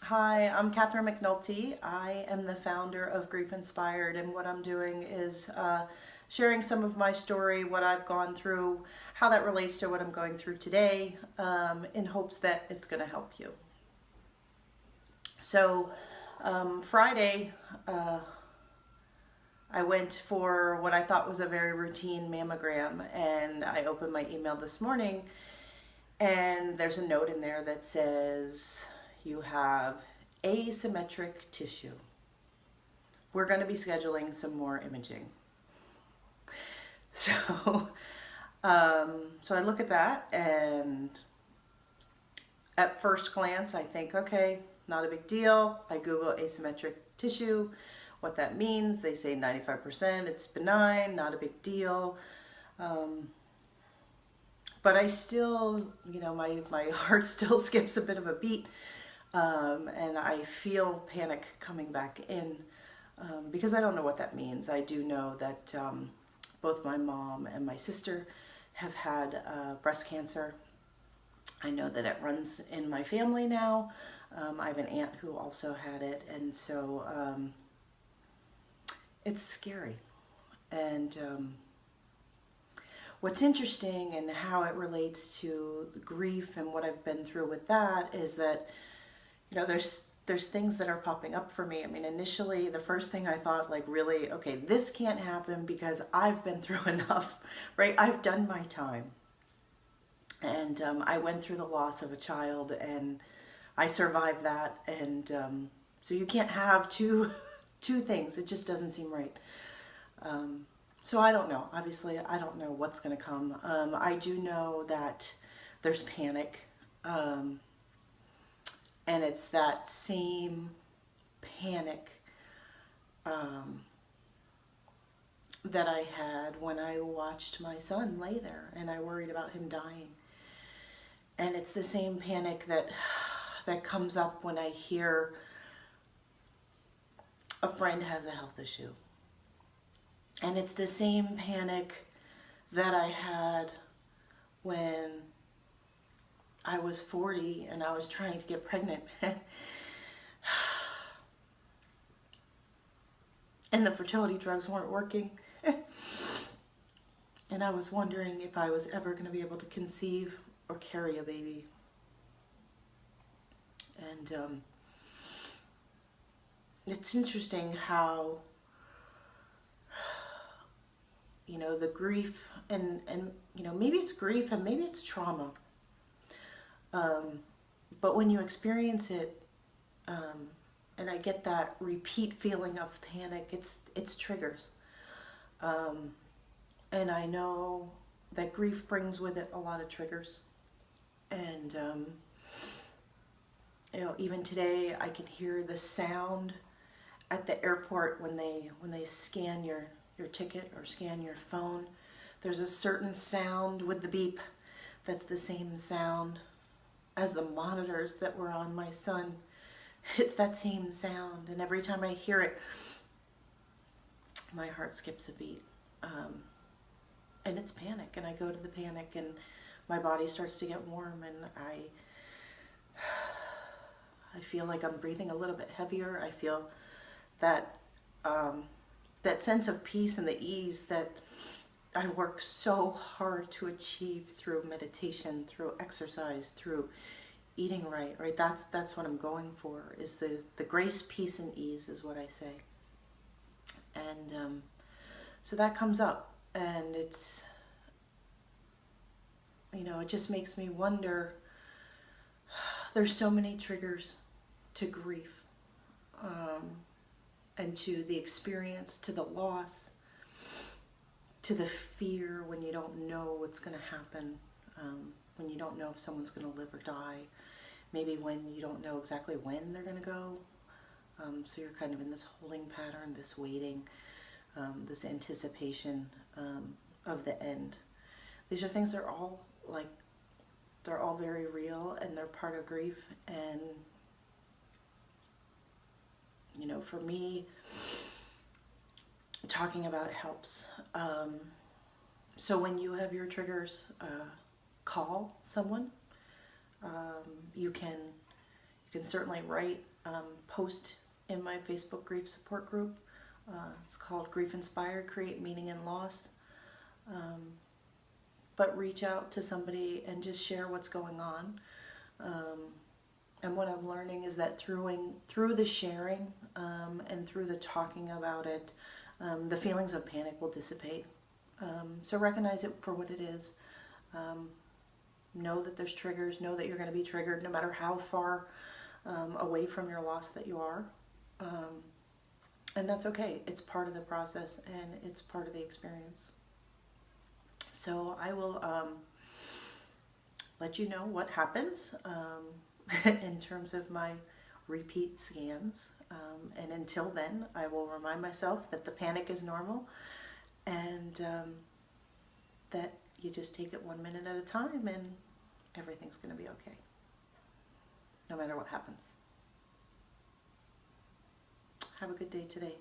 Hi, I'm Catherine McNulty. I am the founder of Grief Inspired, and what I'm doing is sharing some of my story, what I've gone through, how that relates to what I'm going through today, in hopes that it's going to help you. So, Friday, I went for what I thought was a very routine mammogram, and I opened my email this morning, and there's a note in there that says, you have asymmetric tissue. We're going to be scheduling some more imaging. So, so I look at that, and at first glance, I think, okay, not a big deal. I Google asymmetric tissue, what that means. They say 95%, it's benign, not a big deal. But I still, my heart still skips a bit of a beat. And I feel panic coming back in because I don't know what that means. I do know that both my mom and my sister have had breast cancer. I know that it runs in my family now. I have an aunt who also had it, and so it's scary. And what's interesting and how it relates to the grief and what I've been through with that is that there's things that are popping up for me. I mean, initially, the first thing I thought, like, really, okay, this can't happen because I've been through enough, right? I've done my time. And I went through the loss of a child, and I survived that. And so you can't have two things. It just doesn't seem right. So I don't know. Obviously, I don't know what's going to come. I do know that there's panic. And it's that same panic that I had when I watched my son lay there and I worried about him dying. And it's the same panic that comes up when I hear a friend has a health issue. And it's the same panic that I had when I was 40 and I was trying to get pregnant. And the fertility drugs weren't working. And I was wondering if I was ever going to be able to conceive or carry a baby. And it's interesting how, the grief and maybe it's grief and maybe it's trauma. But when you experience it, and I get that repeat feeling of panic, it's triggers. And I know that grief brings with it a lot of triggers. And, even today I can hear the sound at the airport when they scan your ticket or scan your phone. There's a certain sound with the beep that's the same sound as the monitors that were on my son. It's that same sound, and every time I hear it, my heart skips a beat. And it's panic, and I go to the panic, and my body starts to get warm, and I feel like I'm breathing a little bit heavier. I feel that that sense of peace and the ease that I work so hard to achieve through meditation, through exercise, through eating right? That's what I'm going for, is the grace, peace, and ease is what I say. And so that comes up, and it's, it just makes me wonder, there's so many triggers to grief, and to the experience, to the loss, to the fear when you don't know what's going to happen, when you don't know if someone's going to live or die, maybe when you don't know exactly when they're going to go. So you're kind of in this holding pattern, this waiting, this anticipation of the end. These are things that are all they're all very real, and they're part of grief. And for me, talking about it helps. So when you have your triggers, call someone. You can You can certainly write, post in my Facebook grief support group. It's called Grief Inspired, Create Meaning in Loss. But reach out to somebody and just share what's going on. And what I'm learning is that through the sharing and through the talking about it, the feelings of panic will dissipate. So recognize it for what it is. Know that there's triggers. Know that you're going to be triggered no matter how far away from your loss that you are. And that's okay. It's part of the process and it's part of the experience. So I will let you know what happens in terms of my repeat scans. And until then, I will remind myself that the panic is normal and that you just take it 1 minute at a time and everything's going to be okay, no matter what happens. Have a good day today.